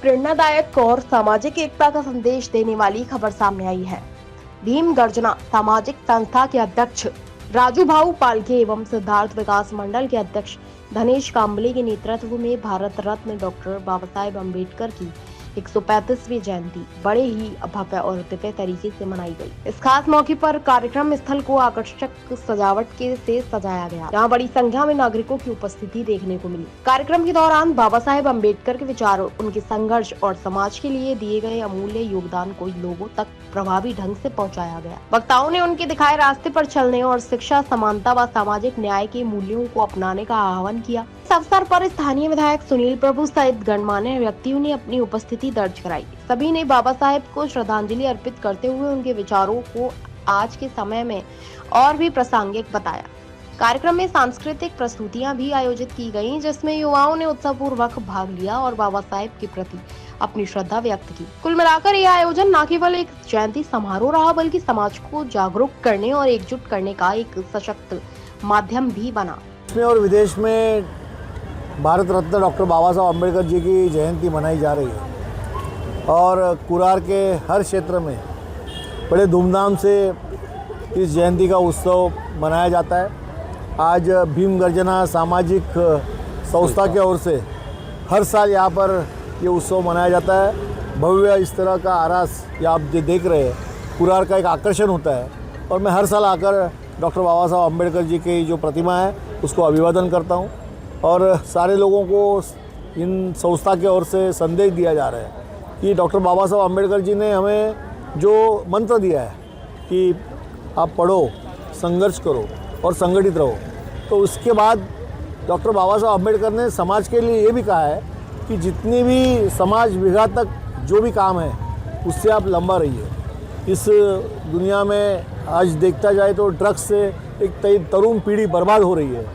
प्रेरणादायक और सामाजिक एकता का संदेश देने वाली खबर सामने आई है। भीम गर्जना सामाजिक संस्था के अध्यक्ष राजू भाऊ पालके एवं सिद्धार्थ विकास मंडल के अध्यक्ष धनेश कांबले के नेतृत्व में भारत रत्न डॉक्टर बाबा साहेब अम्बेडकर की 135वीं जयंती बड़े ही भव्य और दिव्य तरीके से मनाई गई। इस खास मौके पर कार्यक्रम स्थल को आकर्षक सजावट से सजाया गया। यहाँ बड़ी संख्या में नागरिकों की उपस्थिति देखने को मिली। कार्यक्रम के दौरान बाबा साहेब अम्बेडकर के विचारों, उनके संघर्ष और समाज के लिए दिए गए अमूल्य योगदान को लोगों तक प्रभावी ढंग से पहुँचाया गया। वक्ताओं ने उनके दिखाए रास्ते पर चलने और शिक्षा, समानता व सामाजिक न्याय के मूल्यों को अपनाने का आह्वान किया। इस अवसर पर स्थानीय विधायक सुनील प्रभु सहित गणमान्य व्यक्तियों ने अपनी उपस्थिति दर्ज कराई। सभी ने बाबा साहेब को श्रद्धांजलि अर्पित करते हुए उनके विचारों को आज के समय में और भी प्रासंगिक बताया। कार्यक्रम में सांस्कृतिक प्रस्तुतियां भी आयोजित की गयीं, जिसमें युवाओं ने उत्साहपूर्वक भाग लिया और बाबा साहेब के प्रति अपनी श्रद्धा व्यक्त की। कुल मिलाकर यह आयोजन न केवल एक जयंती समारोह रहा, बल्कि समाज को जागरूक करने और एकजुट करने का एक सशक्त माध्यम भी बना। और विदेश में भारत रत्न डॉक्टर बाबा साहब अम्बेडकर जी की जयंती मनाई जा रही है और कुरार के हर क्षेत्र में बड़े धूमधाम से इस जयंती का उत्सव मनाया जाता है। आज भीम गर्जना सामाजिक संस्था की ओर से हर साल यहाँ पर ये उत्सव मनाया जाता है। भव्य इस तरह का आरास या आप जो देख रहे हैं, कुरार का एक आकर्षण होता है और मैं हर साल आकर डॉक्टर बाबा साहब अम्बेडकर जी की जो प्रतिमा है उसको अभिवादन करता हूँ और सारे लोगों को इन संस्था की ओर से संदेश दिया जा रहा है कि डॉक्टर बाबा साहब अम्बेडकर जी ने हमें जो मंत्र दिया है कि आप पढ़ो, संघर्ष करो और संगठित रहो, तो उसके बाद डॉक्टर बाबा साहब अम्बेडकर ने समाज के लिए ये भी कहा है कि जितनी भी समाज विघातक जो भी काम है उससे आप लंबा रहिए। इस दुनिया में आज देखता जाए तो ड्रग्स से एक तरुण पीढ़ी बर्बाद हो रही है।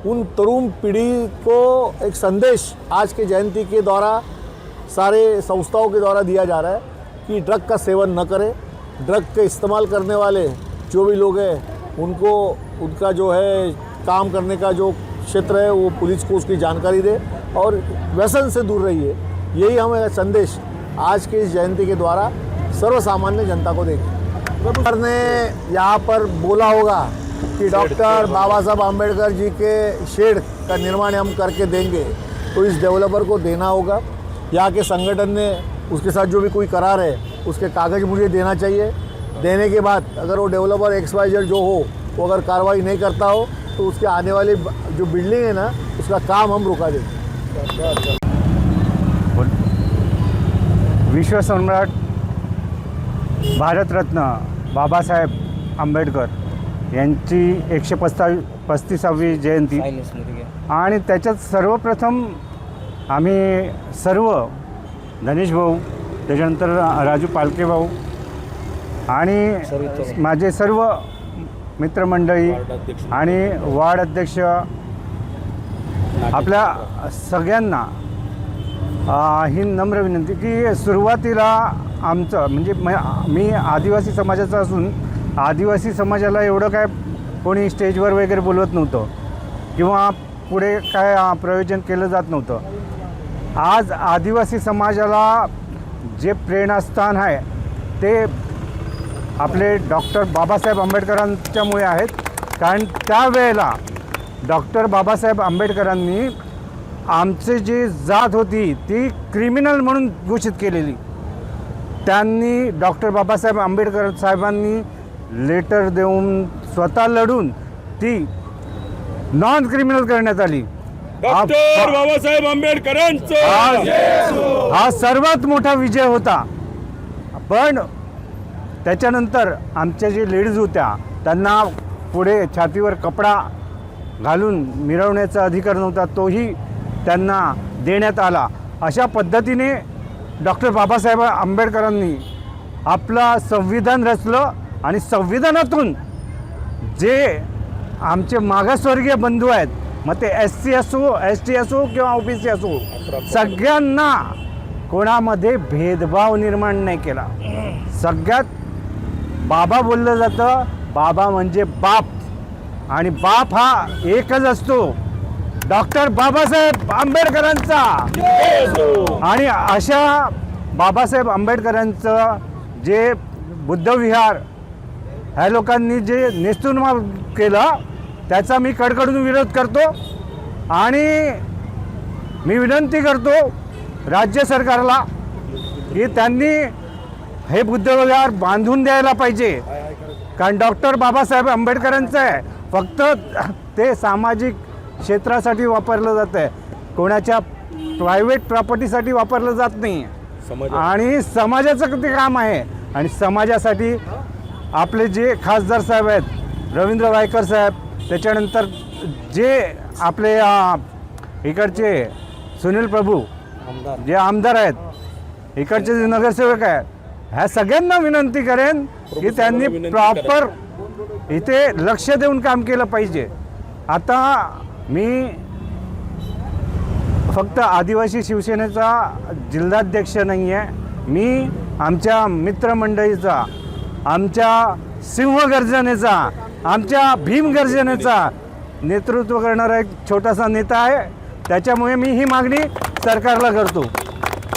उन तरुण पीढ़ी को एक संदेश आज के जयंती के द्वारा सारे संस्थाओं के द्वारा दिया जा रहा है कि ड्रग का सेवन न करें। ड्रग के इस्तेमाल करने वाले जो भी लोग हैं उनको उनका जो है काम करने का जो क्षेत्र है वो पुलिस को उसकी जानकारी दे और व्यसन से दूर रहिए। यही हमें संदेश आज के इस जयंती के द्वारा सर्वसामान्य जनता को देंगे। सर ने यहाँ पर बोला होगा कि डॉक्टर बाबा साहब अम्बेडकर जी के शेड का निर्माण हम करके देंगे, तो इस डेवलपर को देना होगा। यहाँ के संगठन ने उसके साथ जो भी कोई करार है उसके कागज़ मुझे देना चाहिए। देने के बाद अगर वो डेवलपर XYZ जो हो वो अगर कार्रवाई नहीं करता हो तो उसके आने वाली जो बिल्डिंग है ना उसका काम हम रुका देंगे। विश्व सम्राट भारत रत्न बाबासाहेब आंबेडकर यांची 135वी जयंती आणि त्याच्यात सर्वप्रथम आम्ही सर्व धनेश भाऊ, त्याच्यानंतर राजू पालके भाऊ आणि माझे सर्व मित्रमंडळी आणि वार्ड अध्यक्ष आपल्या सगळ्यांना ही नम्र विनंती की सुरुवातीला आमचं म्हणजे मी आदिवासी समाजाचा असून आदिवासी समाजाला एवढं काय कोणी स्टेजवर वगैरे बोलवत नव्हतं किंवा पुढे काय प्रयोजन केलं जात नव्हतं। आज आदिवासी समाजाला जे प्रेरणास्थान आहे ते आपले डॉक्टर बाबासाहेब आंबेडकरांच्यामुळे आहेत। कारण त्यावेळेला डॉक्टर बाबासाहेब आंबेडकरांनी आमची जी जात होती ती क्रिमिनल म्हणून घोषित केलेली। त्यांनी डॉक्टर बाबासाहेब आंबेडकर साहेबांनी लेटर देऊन स्वतः लढून ती नॉन क्रिमिनल करण्यात आली। डॉक्टर बाबासाहेब आंबेडकरांचा हा सर्वात मोठा विजय होता। पण त्याच्यानंतर आमच्या जे लेडीज होत्या त्यांना पुढे छातीवर कपडा घालून मिरवण्याचा अधिकार नव्हता, तोही त्यांना देण्यात आला। अशा पद्धतीने डॉक्टर बाबासाहेब आंबेडकरांनी आपला संविधान रचलं आणि संविधानातून जे आमचे मागासवर्गीय बंधू आहेत, मग ते SC असो, ST असो किंवा OBC असो, सगळ्यांना कोणामध्ये भेदभाव निर्माण नाही केला। सगळ्यात बाबा बोललं जातं, बाबा म्हणजे बाप आणि बाप हा एकच असतो डॉक्टर बाबासाहेब आंबेडकरांचा आणि अशा बाबासाहेब आंबेडकरांचं जे बुद्धविहार ह्या लोकांनी जे नेस्तुनाबूत केलं त्याचा मी कडकडून विरोध करतो आणि मी विनंती करतो राज्य सरकारला की त्यांनी हे बुद्धविहार बांधून द्यायला पाहिजे. कारण डॉक्टर बाबासाहेब आंबेडकरांचं आहे, फक्त ते सामाजिक क्षेत्रासाठी वापरलं जातं आहे, कोणाच्या प्रायव्हेट प्रॉपर्टीसाठी वापरलं जात नाही. आणि समाजाचं ते काम आहे आणि समाजासाठी आपले जे खासदार साहेब आहेत रवींद्र वायकर साहेब, त्याच्यानंतर जे आपले इकडचे सुनील प्रभू जे आमदार आहेत, इकडचे जे नगरसेवक आहेत, ह्या सगळ्यांना विनंती करेन की त्यांनी प्रॉपर इथे लक्ष देऊन काम केलं पाहिजे. आता मी फक्त आदिवासी शिवसेनेचा जिल्हाध्यक्ष नाही आहे, मी आमच्या मित्रमंडळीचा, आमच्या सिंहगर्जनेचा, आमच्या भीमगर्जनेचा नेतृत्व करणारा एक छोटासा नेता आहे. त्याच्यामुळे मी ही मागणी सरकारला करतो.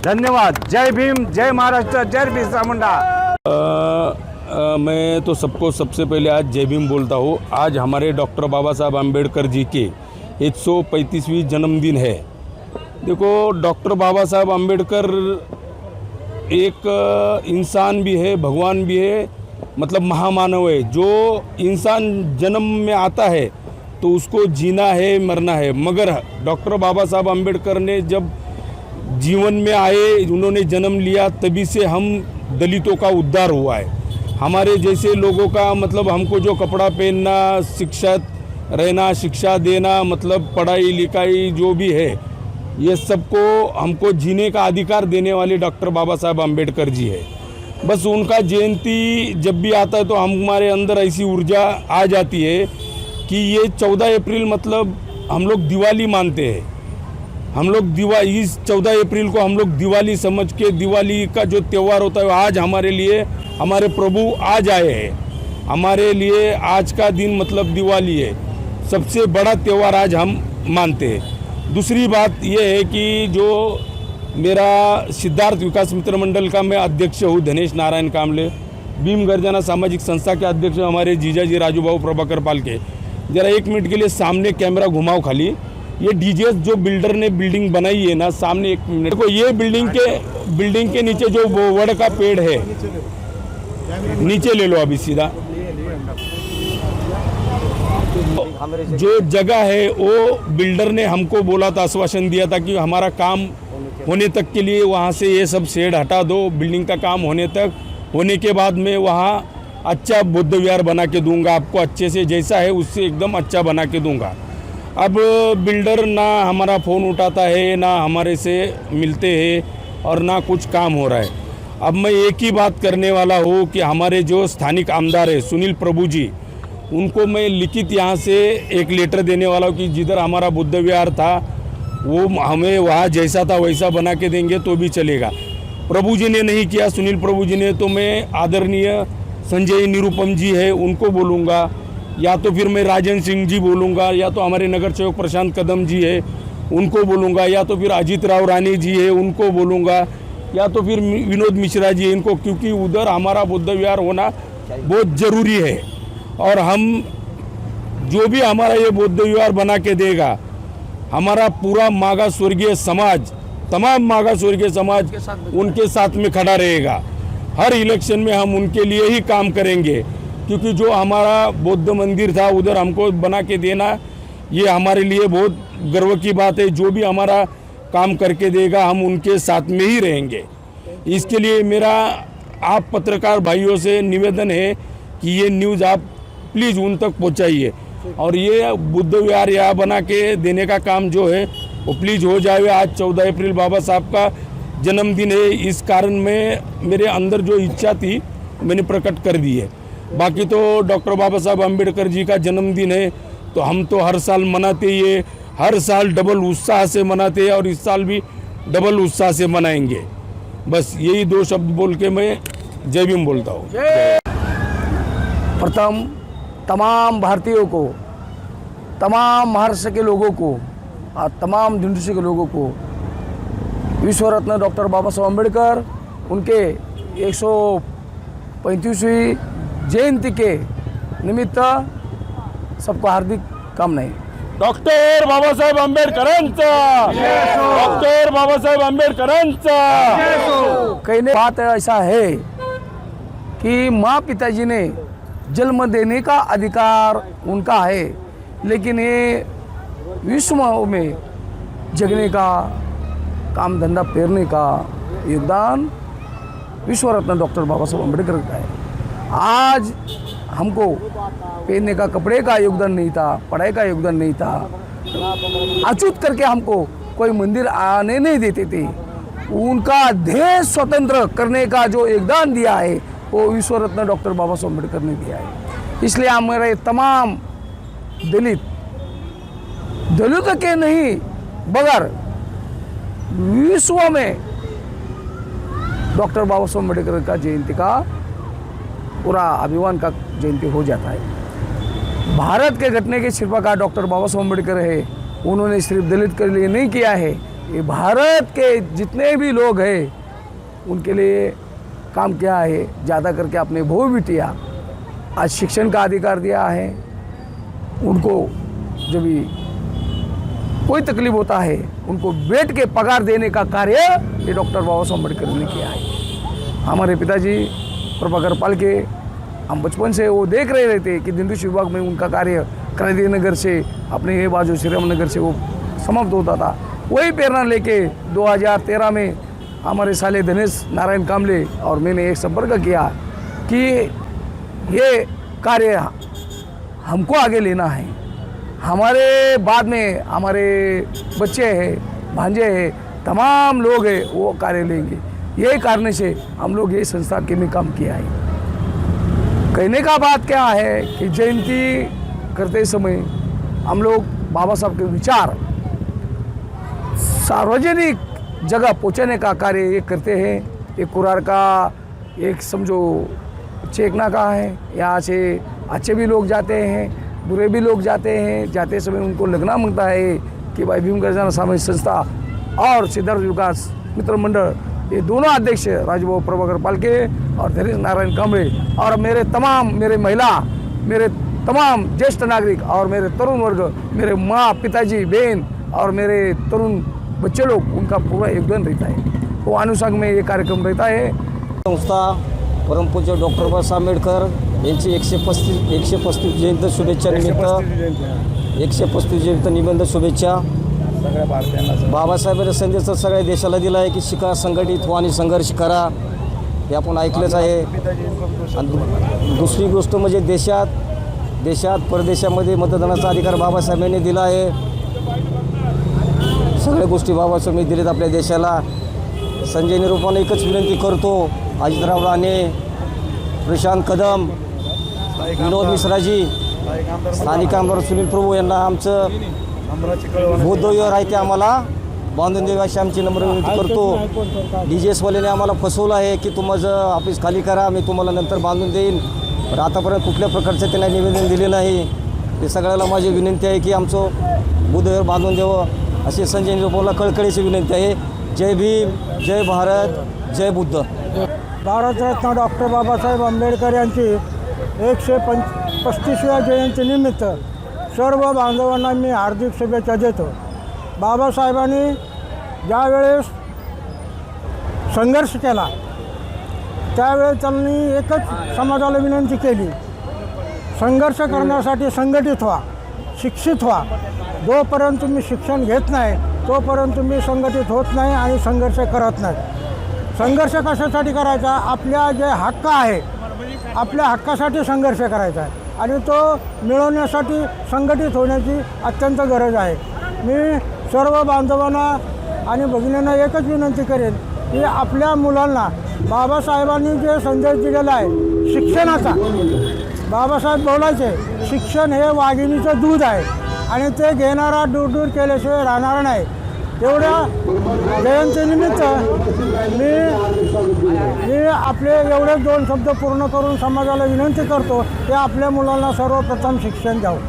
धन्यवाद. जय भीम, जय महाराष्ट्र, जय बिरसा मुंडा. मैं तो सबको सबसे पहले आज जय भीम बोलता हूँ. आज हमारे डॉक्टर बाबा साहब आम्बेडकर जी के 135वीं जन्मदिन है. देखो, डॉक्टर बाबा साहब आम्बेडकर एक इंसान भी है, भगवान भी है, मतलब महामानव है. जो इंसान जन्म में आता है तो उसको जीना है, मरना है, मगर डॉक्टर बाबा साहब आम्बेडकर ने जब जीवन में आए, उन्होंने जन्म लिया, तभी से हम दलितों का उद्धार हुआ है. हमारे जैसे लोगों का मतलब हमको जो कपड़ा पहनना, शिक्षित रहना, शिक्षा देना, मतलब पढ़ाई लिखाई जो भी है, ये सबको हमको जीने का अधिकार देने वाले डॉक्टर बाबा साहब आम्बेडकर जी है. बस उनका जयंती जब भी आता है तो हमारे अंदर ऐसी ऊर्जा आ जाती है कि ये 14 अप्रैल मतलब हम लोग दिवाली मानते हैं. हम लोग इस 14 अप्रैल को हम लोग दिवाली समझ के, दिवाली का जो त्यौहार होता है आज हमारे लिए हमारे प्रभु आज आए हैं. हमारे लिए आज का दिन मतलब दिवाली है, सबसे बड़ा त्यौहार आज हम मानते हैं. दूसरी बात ये है कि जो मेरा सिद्धार्थ विकास मित्र मंडल का मैं अध्यक्ष हूँ, धनेश नारायण कामले, भीम गर्जना सामाजिक संस्था के अध्यक्ष हमारे जीजाजी राजू भाऊ प्रभाकर पालके. जरा 1 मिनट के लिए सामने कैमरा घुमाओ खाली. ये डीजे जो बिल्डर ने बिल्डिंग बनाई है ना, सामने 1 मिनट को, ये बिल्डिंग के नीचे जो वो वड़ का पेड़ है, नीचे ले लो अभी सीधा. जो जगह है वो बिल्डर ने हमको बोला था, आश्वासन दिया था कि हमारा काम होने तक के लिए वहाँ से ये सब शेड हटा दो, बिल्डिंग का काम होने के बाद मैं वहाँ अच्छा बुद्ध विहार बना के दूंगा आपको, अच्छे से जैसा है उससे एकदम अच्छा बना के दूंगा. अब बिल्डर ना हमारा फ़ोन उठाता है, ना हमारे से मिलते हैं और ना कुछ काम हो रहा है. अब मैं एक ही बात करने वाला हूँ कि हमारे जो स्थानिक आमदार है सुनील प्रभु जी, उनको मैं लिखित यहाँ से एक लेटर देने वाला हूँ कि जिधर हमारा बुद्ध विहार था वो हमें वहाँ जैसा था वैसा बना के देंगे तो भी चलेगा. प्रभु जी ने नहीं किया, सुनील प्रभु जी ने, तो मैं आदरणीय संजय निरुपम जी है उनको बोलूँगा, या तो फिर मैं राजन सिंह जी बोलूँगा, या तो हमारे नगर सेवक प्रशांत कदम जी है उनको बोलूँगा, या तो फिर अजीत राव रानी जी है उनको बोलूँगा, या तो फिर विनोद मिश्रा जी इनको, क्योंकि उधर हमारा बुद्ध विहार होना बहुत ज़रूरी है. और हम जो भी हमारा ये बुद्ध विहार बना के देगा, हमारा पूरा मागा स्वर्गीय समाज, तमाम मागा स्वर्गीय समाज उनके साथ में खड़ा रहेगा. हर इलेक्शन में हम उनके लिए ही काम करेंगे, क्योंकि जो हमारा बौद्ध मंदिर था उधर हमको बना के देना, ये हमारे लिए बहुत गर्व की बात है. जो भी हमारा काम करके देगा हम उनके साथ में ही रहेंगे. इसके लिए मेरा आप पत्रकार भाइयों से निवेदन है कि ये न्यूज़ आप प्लीज़ उन तक पहुंचाइए, और ये बुद्ध विहार यहाँ बना के देने का काम जो है वो प्लीज़ हो जाए. आज 14 अप्रैल बाबा साहब का जन्मदिन है, इस कारण में मेरे अंदर जो इच्छा थी मैंने प्रकट कर दी है. बाकी तो डॉक्टर बाबा साहब आम्बेडकर जी का जन्मदिन है तो हम तो हर साल मनाते ही है, हर साल डबल उत्साह से मनाते हैं और इस साल भी डबल उत्साह से मनाएंगे. बस यही 2 शब्द बोल के मैं जय भीम बोलता हूँ. प्रथम तमाम भारतीयों को, तमाम महाराष्ट्र के लोगों को आज तमाम दिंडुशी के लोगों को विश्व रत्न डॉक्टर बाबा साहब अम्बेडकर उनके 135वीं जयंती के निमित्त सबको हार्दिक कामनाएं। डॉक्टर बाबासाहेब आंबेडकरांचा, डॉक्टर बाबासाहेब आंबेडकरांचा। कहने बात ऐसा है कि माँ पिताजी ने जन्म देने का अधिकार उनका है, लेकिन ये विश्व में जगने का, काम धंधा पेरने का योगदान विश्व रत्न डॉक्टर बाबा साहब अम्बेडकर का है। आज हमको पहनने का कपड़े का योगदान नहीं था, पढ़ाई का योगदान नहीं था, अछूत करके हमको कोई मंदिर आने नहीं देते थे। उनका देश स्वतंत्र करने का जो योगदान दिया है वो विश्व रत्न डॉक्टर बाबा साहब अम्बेडकर ने दिया है। इसलिए हमारे तमाम दलित के नहीं बगैर विश्व में डॉक्टर बाबा साहब अम्बेडकर का जयंती का पूरा अभिमान का जयंती हो जाता है। भारत के घटने के शिल्पकार डॉक्टर बाबा साहब अम्बेडकर है। उन्होंने सिर्फ दलित के लिए नहीं किया है, ये भारत के जितने भी लोग हैं उनके लिए काम किया है। ज़्यादा करके अपने बहु बिटिया आज शिक्षण का अधिकार दिया है। उनको जब भी कोई तकलीफ होता है उनको बैठ के पगार देने का कार्य ये डॉक्टर बाबा साहब अम्बेडकर ने किया है। हमारे पिताजी प्रभाकर पालके, हम बचपन से वो देख रहे थे कि दिंडुशी विभाग में उनका कार्य क्रांति नगर से अपने ये बाजू श्री राम नगर से वो समाप्त होता था। वही प्रेरणा लेके 2013 में हमारे साले दिनेश नारायण कामले और मैंने एक संपर्क किया कि ये कार्य हमको आगे लेना है। हमारे बाद में हमारे बच्चे हैं, भांजे हैं, तमाम लोग हैं, वो कार्य लेंगे। यही कारण से हम लोग ये संस्था के में काम किया है। कहने का बात क्या है कि जयंती करते समय हम लोग बाबा साहब के विचार सार्वजनिक जगह पहुंचाने का कार्य ये करते हैं। एक कुरार का, एक समझो चेकना का है, यहाँ से अच्छे भी लोग जाते हैं, बुरे भी लोग जाते हैं। जाते समय उनको लगना मांगता है कि भाई भीम गर्जना सामाजिक संस्था और सिद्धार्थ विकास मित्र मंडल, ये दोनों अध्यक्ष राजबाबू प्रभाकर पालके और धीरेश नारायण कांबळे और मेरे महिला, मेरे तमाम ज्येष्ठ नागरिक और मेरे तरुण वर्ग, मेरे माँ, पिताजी, बहन और मेरे तरुण बच्चे लोग, उनका पूरा योगदान रहता है। वो अनुषंग में ये कार्यक्रम रहता है। संस्था परमपूज्य डॉक्टर बाबासाहेब आंबेडकर यांची 135 जयंती शुभेच्छा निमित्त 135 जयंती निबंध शुभेच्छा। बाबासाहेबांनी संदेश सगळ्या देशाला दिला आहे की शिका, संघटित व्हा आणि संघर्ष करा, हे आपण ऐकलंच आहे। आणि दुसरी गोष्ट म्हणजे देशात परदेशामध्ये मतदानाचा अधिकार बाबासाहेबांनी दिला आहे। सगळ्या गोष्टी बाबासाहेबांनी दिलेत आपल्या देशाला। संजय निरूपाने एकच विनंती करतो, अजितराव राणे, प्रशांत कदम, विनोद मिश्राजी, स्थानिक आमदार सुनील प्रभू यांना आमचं बोधविहार आहे ते आम्हाला बांधून द्यावे अशी आमची नम्र विनंती करतो। DJSवाल्याने आम्हाला फसवलं आहे की तुमचं ऑफिस खाली करा, मी तुम्हाला नंतर बांधून देईन, पण आतापर्यंत कुठल्या प्रकारचं त्यांना निवेदन दिले नाही। ते सगळ्याला माझी विनंती आहे की आमचं बोधविहार बांधून द्यावं अशी संजय निरूपमला कळकळीची विनंती आहे। जय भीम, जय भारत, जय बुद्ध। भारतरत्न डॉक्टर बाबासाहेब आंबेडकर यांची 135व्या जयंतीनिमित्त सर्व बांधवांना मी हार्दिक शुभेच्छा देतो। बाबासाहेबांनी ज्यावेळेस संघर्ष केला त्यावेळेस त्यांनी एकच समाजाला विनंती केली, संघर्ष करण्यासाठी संघटित व्हा, शिक्षित व्हा। जोपर्यंत तुम्ही शिक्षण घेत नाही तोपर्यंत तुम्ही संघटित होत नाही आणि संघर्ष करत नाही। संघर्ष कशासाठी करायचा? आपल्या जे हक्क आहे, आपल्या हक्कासाठी संघर्ष करायचा आहे आणि तो मिळवण्यासाठी संघटित होण्याची अत्यंत गरज आहे। मी सर्व बांधवांना आणि भगिनींना एकच विनंती करेन की आपल्या मुलांना बाबासाहेबांनी जे संदेश दिलेला आहे शिक्षणाचा, बाबासाहेब बोलायचे शिक्षण हे वाघिणीचं दूध आहे आणि ते घेणारा दूर केल्याशिवाय राहणार नाही। एवढ्या जयंतीनिमित्त मी आपले एवढे 2 शब्द पूर्ण करून समाजाला विनंती करतो की आपल्या मुलांना सर्वप्रथम शिक्षण द्यावं।